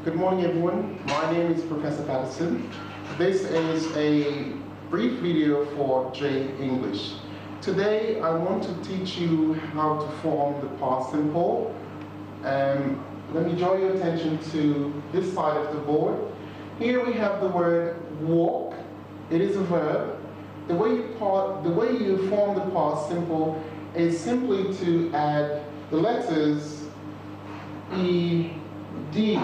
Good morning, everyone. My name is Professor Patterson. This is a brief video for J.English. Today, I want to teach you how to form the past simple. Let me draw your attention to this side of the board. Here we have the word walk. It is a verb. The way you form the past simple is simply to add the letters E-D.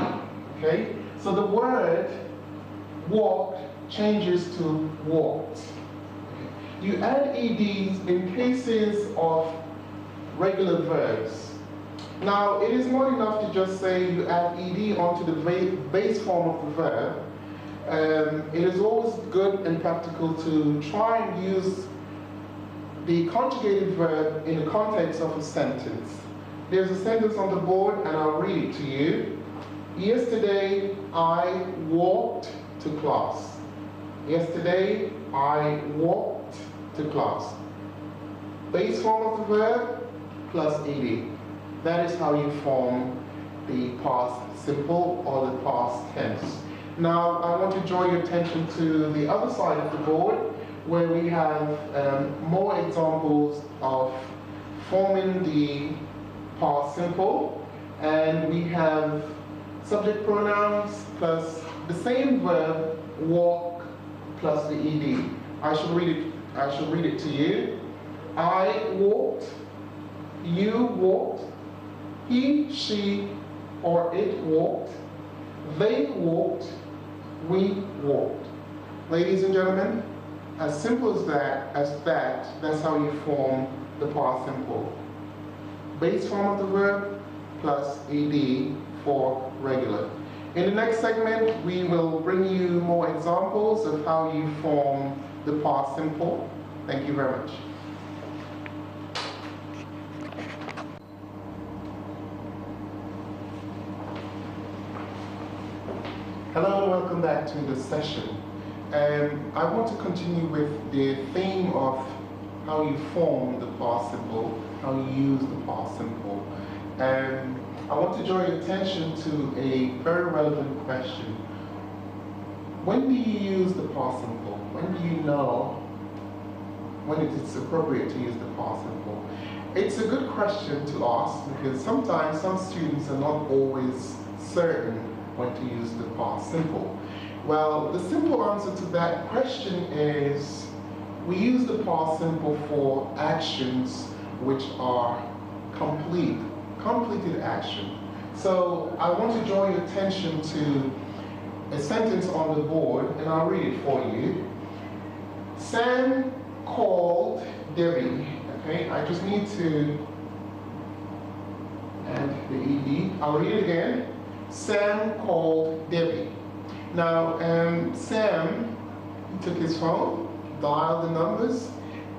Okay? So the word walked changes to walked. You add EDs in cases of regular verbs. Now, it is not enough to just say you add ED onto the base form of the verb. It is always good and practical to try and use the conjugated verb in the context of a sentence. There's a sentence on the board and I'll read it to you. Yesterday, I walked to class. Yesterday, I walked to class. Base form of the verb plus ed. That is how you form the past simple or the past tense. Now, I want to draw your attention to the other side of the board where we have more examples of forming the past simple, and we have subject pronouns plus the same verb, walk, plus the ed. I shall read it to you. I walked, you walked, he, she, or it walked, they walked, we walked. Ladies and gentlemen, as simple as that's how you form the past simple. Base form of the verb plus ed for regular. In the next segment, we will bring you more examples of how you form the past simple. Thank you very much. Hello and welcome back to the session. I want to continue with the theme of how you form the past simple, how you use the past simple. I want to draw your attention to a very relevant question. When do you use the past simple? When do you know when it is appropriate to use the past simple? It's a good question to ask because sometimes some students are not always certain when to use the past simple. Well, the simple answer to that question is we use the past simple for actions which are completed action. So I want to draw your attention to a sentence on the board, and I'll read it for you. Sam called Debbie. Okay, I just need to add the ed. I'll read it again. Sam called Debbie. Now, Sam took his phone, dialed the numbers,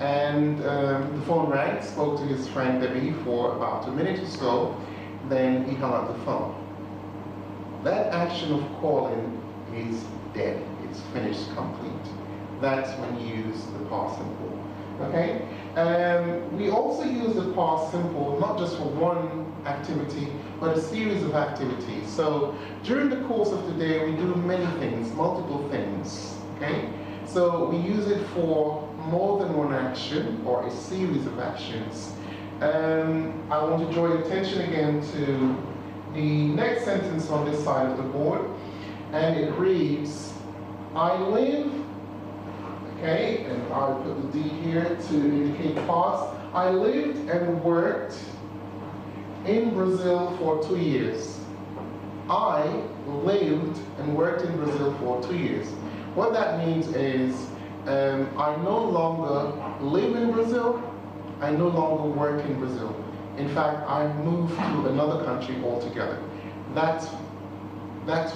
and the phone rang, spoke to his friend Debbie for about a minute or so, then he hung up the phone. That action of calling is dead. It's finished, complete. That's when you use the past simple. Okay? We also use the past simple not just for one activity, but a series of activities. So during the course of the day, we do many things, multiple things. Okay? So we use it for more than one action or a series of actions. I want to draw your attention again to the next sentence on this side of the board, and it reads, I live, okay, and I'll put the D here to indicate past. I lived and worked in Brazil for 2 years. I lived and worked in Brazil for 2 years. What that means is I no longer live in Brazil, I no longer work in Brazil. In fact, I moved to another country altogether. That's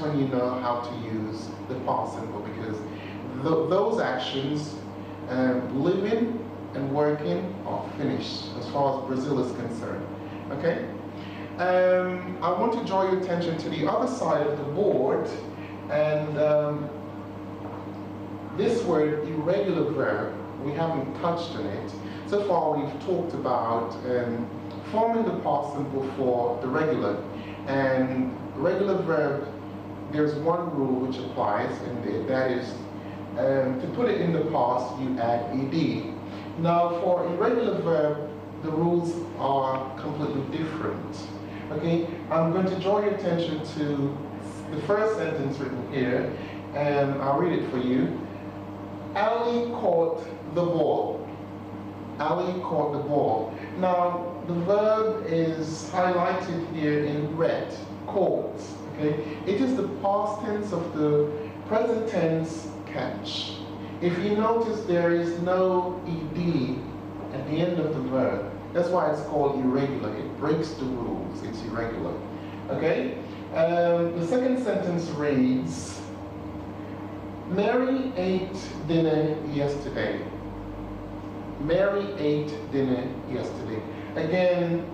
when you know how to use the past simple, because those actions, living and working, are finished as far as Brazil is concerned. Okay? I want to draw your attention to the other side of the board, and this word, irregular verb, we haven't touched on it. So far we've talked about forming the past simple for the regular, and regular verb there's one rule which applies, and that is to put it in the past, you add ed. Now, for irregular verb, the rules are completely different. Okay, I'm going to draw your attention to the first sentence written here, and I'll read it for you. Ali caught the ball. Ali caught the ball. Now, the verb is highlighted here in red, caught. Okay, it is the past tense of the present tense catch. If you notice, there is no ed at the end of the verb. That's why it's called irregular. It breaks the rules. It's irregular. Okay? The second sentence reads, Mary ate dinner yesterday. Mary ate dinner yesterday. Again,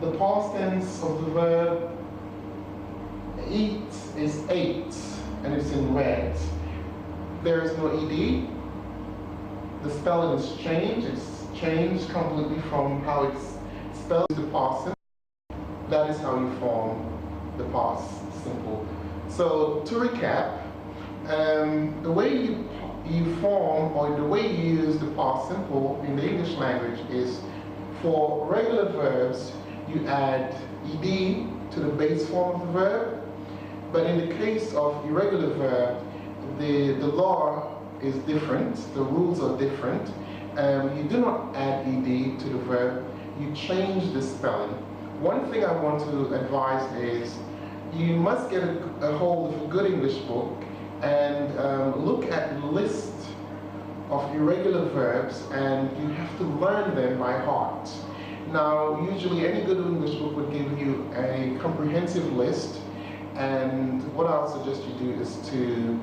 the past tense of the verb eat is ate, and it's in red. There is no ed. The spelling is changed. It's changed completely from how it's spelled to the past simple. That is how you form the past simple. So to recap, the way you form, or the way you use the past simple in the English language is, for regular verbs, you add ed to the base form of the verb. But in the case of irregular verb, the law is different, the rules are different. You do not add ed to the verb, you change the spelling. One thing I want to advise is, you must get a hold of a good English book and look at the list of irregular verbs, and you have to learn them by heart. Now, usually any good English book would give you a comprehensive list, and what I'll suggest you do is to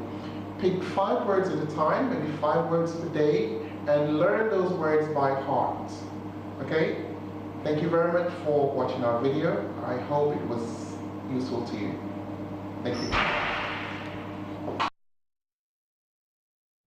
pick 5 words at a time, maybe 5 words per day, and learn those words by heart. Okay? Thank you very much for watching our video. I hope it was useful to you. Thank you.